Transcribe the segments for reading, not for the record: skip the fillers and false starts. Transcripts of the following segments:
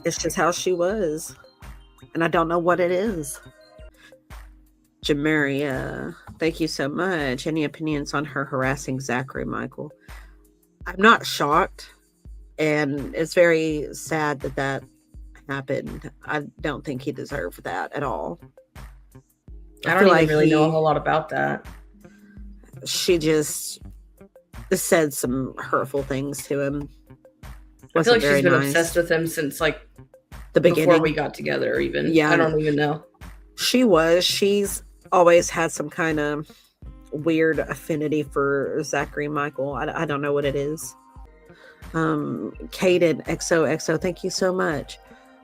It's just how she was. And I don't know what it is. Jamaria, thank you so much. Any opinions on her harassing Zachary, Michael? I'm not shocked. And it's very sad that that happened. I don't think he deserved that at all. I don't even really know a whole lot about that. She just said some hurtful things to him. I feel like she's been obsessed with him since like the beginning. Before we got together, even. Yeah. I don't even know. She was. She's always had some kind of weird affinity for Zachary Michael. I don't know what it is. Kaden XOXO, thank you so much.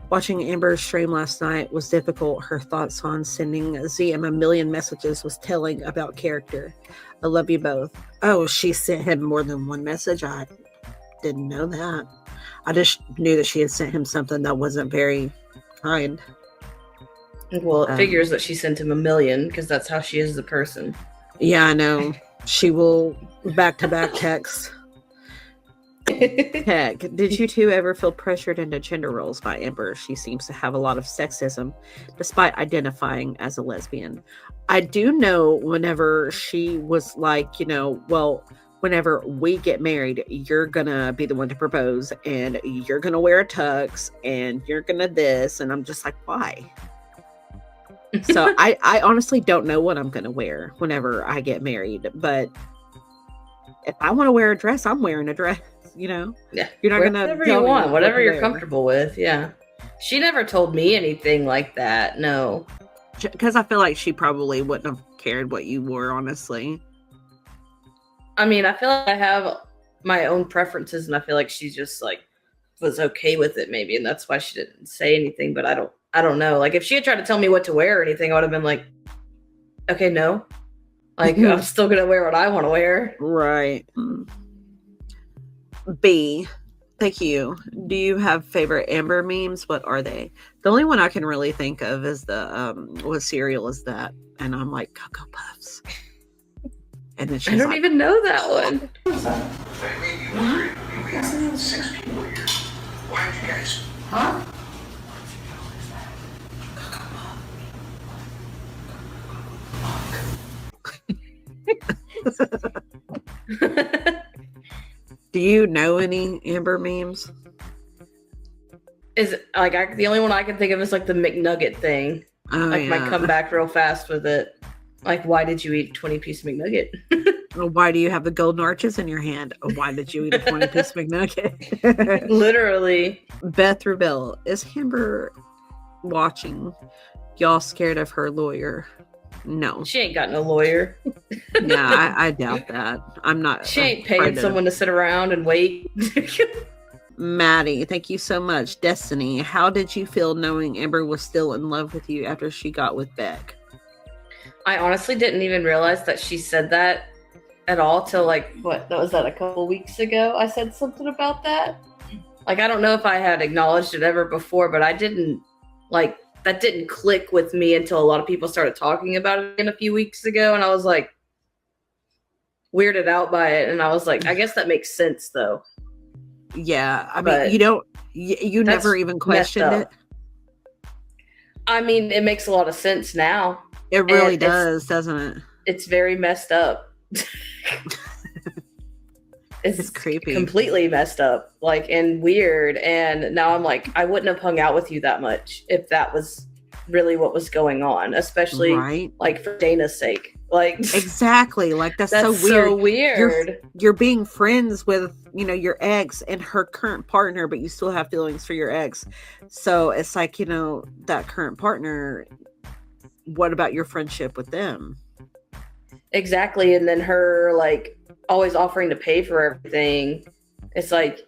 Watching Amber's stream last night was difficult. Her thoughts on sending ZM a million messages was telling about character. I love you both. Oh, she sent him more than one message? I didn't know that. I just knew that she had sent him something that wasn't very kind. Well, it figures that she sent him a million because that's how she is as a person. Yeah, I know. She will back-to-back text. Heck, did you two ever feel pressured into gender roles by Amber? She seems to have a lot of sexism despite identifying as a lesbian. I do know whenever she was like, well, whenever we get married, you're gonna be the one to propose and you're gonna wear a tux and you're gonna this, and I'm just like, why? So I honestly don't know what I'm gonna wear whenever I get married, but if I want to wear a dress, I'm wearing a dress. Yeah, you're not gonna whatever you want, whatever you're comfortable with. Yeah, she never told me anything like that. No, because I feel like she probably wouldn't have cared what you wore, honestly. I mean, I feel like I have my own preferences, and I feel like she just like was okay with it, maybe, and that's why she didn't say anything. But I don't know. Like, if she had tried to tell me what to wear or anything, I would have been like, okay, no. Like, I'm still gonna wear what I want to wear. Right. B, thank you. Do you have favorite Amber memes? What are they? The only one I can really think of is the what cereal is that? And I'm like, Cocoa Puffs. And then she's I don't even know that one. We have 6 people here. Why did you guys? Huh? Do you know any Amber memes? Is like the only one I can think of is like the McNugget thing. Might come back real fast with it. Like, why did you eat a 20-piece McNugget? Why do you have the golden arches in your hand? Why did you eat a 20-piece McNugget? Literally. Beth Rebel, is Amber watching? Y'all scared of her lawyer? No. She ain't got no lawyer. Yeah, I doubt that. I'm not. She ain't paying someone to sit around and wait. Maddie, thank you so much. Destiny, how did you feel knowing Amber was still in love with you after she got with Beck? I honestly didn't even realize that she said that at all till like, a couple weeks ago? I said something about that. Like, I don't know if I had acknowledged it ever before, but I didn't, like, that didn't click with me until a lot of people started talking about it a few weeks ago. And I was like, weirded out by it. And I was like, I guess that makes sense though. Yeah. I mean, you never even questioned it. I mean, it makes a lot of sense now. It really does, doesn't it? It's very messed up. It's creepy. Completely messed up, like, and weird. And now I'm like, I wouldn't have hung out with you that much if that was really what was going on, especially like for Dana's sake. Like, exactly. Like, that's so weird. So weird. You're being friends with, your ex and her current partner, but you still have feelings for your ex. So it's like, that current partner, what about your friendship with them? Exactly. And then her like always offering to pay for everything. It's like,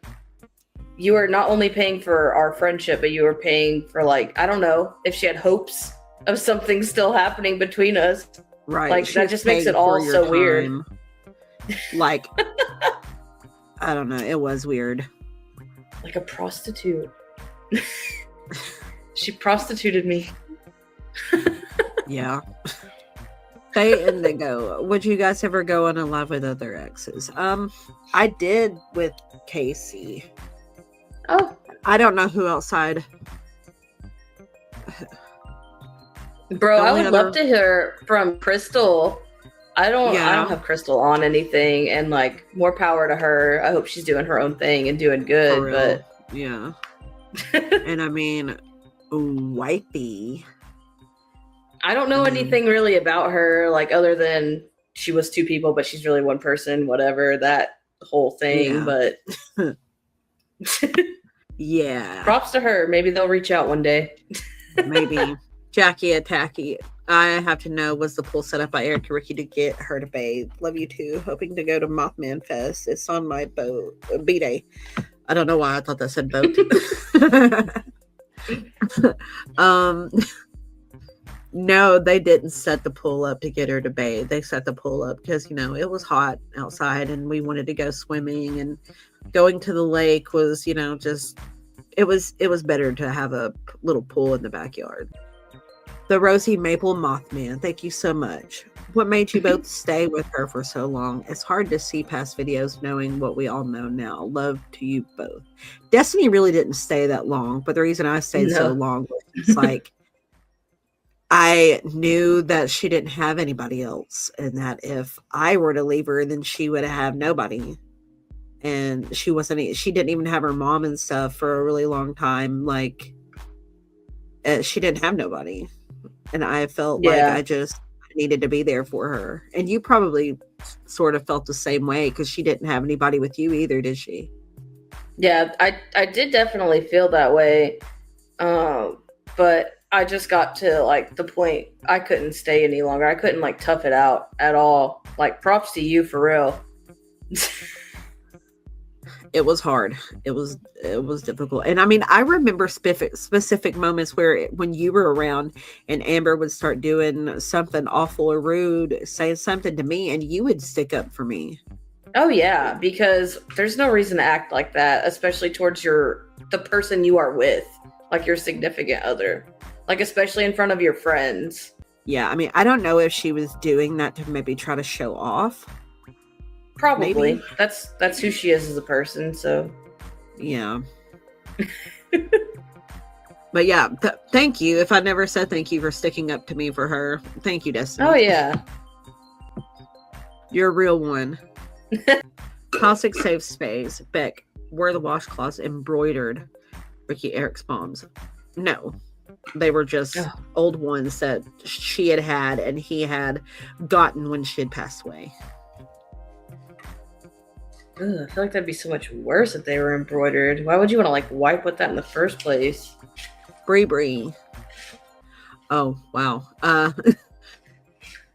you are not only paying for our friendship, but you are paying for, like, I don't know if she had hopes of something still happening between us. Right. Like, that just makes it all so weird. Like, I don't know. It was weird. Like a prostitute. She prostituted me. Yeah. Faye Indigo, would you guys ever go on a live with other exes? I did with Casey. Oh, I don't know who outside. Bro, The I only would love other- to hear from Crystal. I don't Yeah. have Crystal on anything, and like more power to her. I hope she's doing her own thing and doing For good, real. but Yeah. And I mean, wifey. I don't know I mean- anything really about her, like other than she was two people, but she's really one person, whatever, that whole thing. Yeah. But Yeah. props to her. Maybe they'll reach out one day. Maybe. Jackie Attacky. I have to know, was the pool set up by Eric Ricky to get her to bathe? Love you too. Hoping to go to Mothman Fest. It's on my boat. B-Day. I don't know why I thought that said boat. No, they didn't set the pool up to get her to bathe. They set the pool up because, it was hot outside and we wanted to go swimming, and going to the lake was, just it was better to have a little pool in the backyard. The Rosie Maple Mothman, thank you so much. What made you both stay with her for so long? It's hard to see past videos knowing what we all know now. Love to you both. Destiny really didn't stay that long, but the reason I stayed so long was it's like I knew that she didn't have anybody else, and that if I were to leave her, then she would have nobody. And she didn't even have her mom and stuff for a really long time. Like, she didn't have nobody. And I felt like I just needed to be there for her. And you probably sort of felt the same way because she didn't have anybody with you either, did she? Yeah, I did definitely feel that way. But I just got to like the point I couldn't stay any longer. I couldn't like tough it out at all. Like, props to you for real. It was hard. It was difficult. And I mean, I remember specific moments where when you were around and Amber would start doing something awful or rude, saying something to me, and you would stick up for me. Oh yeah, because there's no reason to act like that, especially towards the person you are with, like your significant other, like especially in front of your friends. Yeah, I mean, I don't know if she was doing that to maybe try to show off. Probably. Maybe. That's who she is as a person, so yeah. But yeah, thank you. If I never said thank you for sticking up to me for her, thank you, Destiny. Oh yeah. You're a real one. Classic safe space. Beck, were the washcloths embroidered Ricky Eric's bombs? No. They were just old ones that she had and he had gotten when she had passed away. Ugh, I feel like that'd be so much worse if they were embroidered. Why would you want to like wipe with that in the first place? Bree. Oh, wow.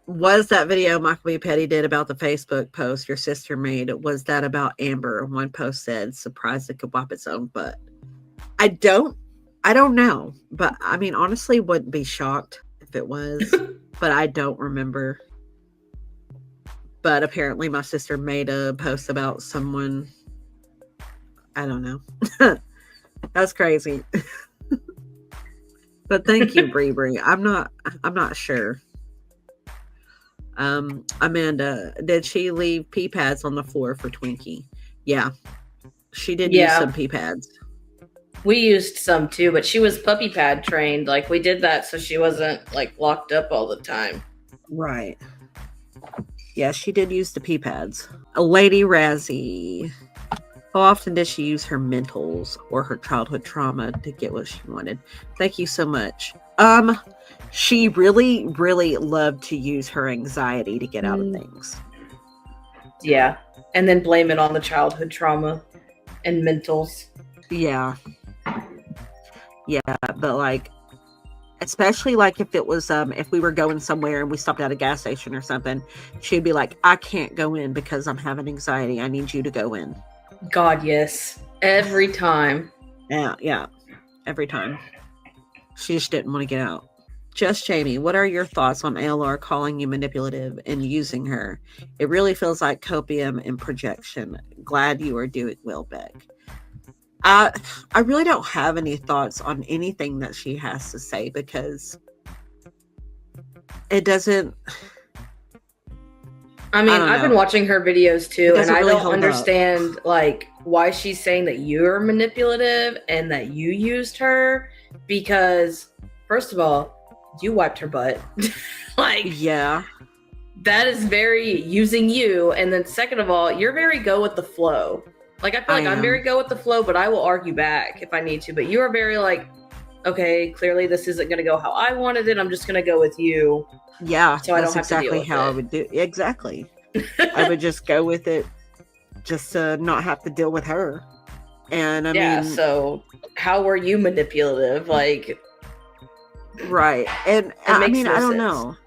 Was that video Michael B. Petty did about the Facebook post your sister made? Was that about Amber? One post said, surprised it could wipe its own butt. I don't know. But I mean, honestly, wouldn't be shocked if it was. But I don't remember. But apparently my sister made a post about someone. I don't know. That's crazy. But thank you, Bree. I'm not sure. Amanda, did she leave pee pads on the floor for Twinkie? Yeah. She did use some pee pads. We used some too, but she was puppy pad trained. Like, we did that so she wasn't like locked up all the time. Right. Yeah, she did use the pee pads. A Lady Razzie. How often did she use her mentals or her childhood trauma to get what she wanted? Thank you so much. She really, really loved to use her anxiety to get out of things. Yeah. And then blame it on the childhood trauma and mentals. Yeah. Yeah, but like, especially like if it was if we were going somewhere and we stopped at a gas station or something, she'd be like, I can't go in because I'm having anxiety. I need you to go in. God, yes. Every time. Yeah. Every time. She just didn't want to get out. Just Jamie, what are your thoughts on ALR calling you manipulative and using her? It really feels like copium and projection. Glad you are doing well, Beck. I really don't have any thoughts on anything that she has to say because it doesn't. I mean, I've been watching her videos too, and I don't understand like why she's saying that you're manipulative and that you used her, because first of all, you wiped her butt. Like, Yeah. that is very using you. And then second of all, you're very go with the flow. Like, I feel like I'm very go with the flow, but I will argue back if I need to. But you are very like, okay, clearly this isn't going to go how I wanted it. I'm just going to go with you. Yeah, So I don't that's have to deal exactly with how it. I would do. Exactly. I would just go with it, just to not have to deal with her. And I Yeah, mean, so how were you manipulative? Like, right. And I makes mean, no I don't sense. know.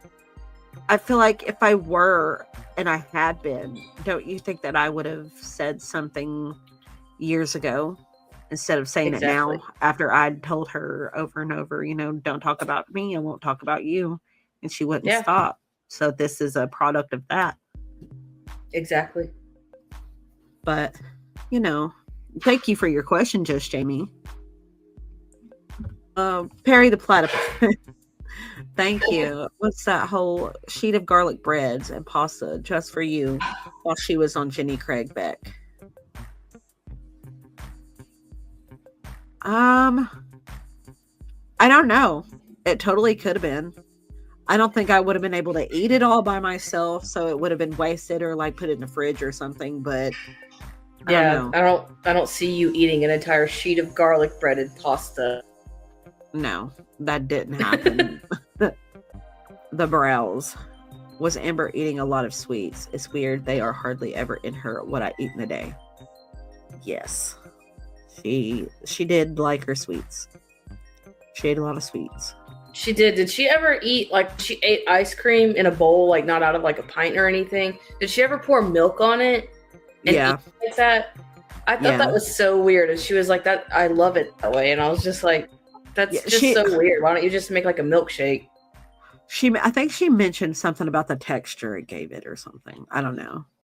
I feel like if I were and I had been, don't you think that I would have said something years ago instead of saying Exactly. it now after I'd told her over and over, don't talk about me, I won't talk about you. And she wouldn't Yeah. stop. So this is a product of that. Exactly. But, thank you for your question, Just Jamie. Perry the Platypus. Thank you. What's that whole sheet of garlic breads and pasta just for you while she was on Jenny Craig Beck? I don't know. It totally could have been. I don't think I would have been able to eat it all by myself, so it would have been wasted or like put it in the fridge or something, but I don't know. I don't see you eating an entire sheet of garlic breaded pasta. No, that didn't happen. The brows. Was Amber eating a lot of sweets? It's weird. They are hardly ever in her what I eat in a day. Yes. She did like her sweets. She ate a lot of sweets. She did. Did she ever eat, like, she ate ice cream in a bowl, like not out of like a pint or anything? Did she ever pour milk on it? And Yeah. eat like that? I thought that was so weird. And she was like, that I love it that way. And I was just like, that's just so weird. Why don't you just make like a milkshake? I think she mentioned something about the texture it gave it or something. I don't know.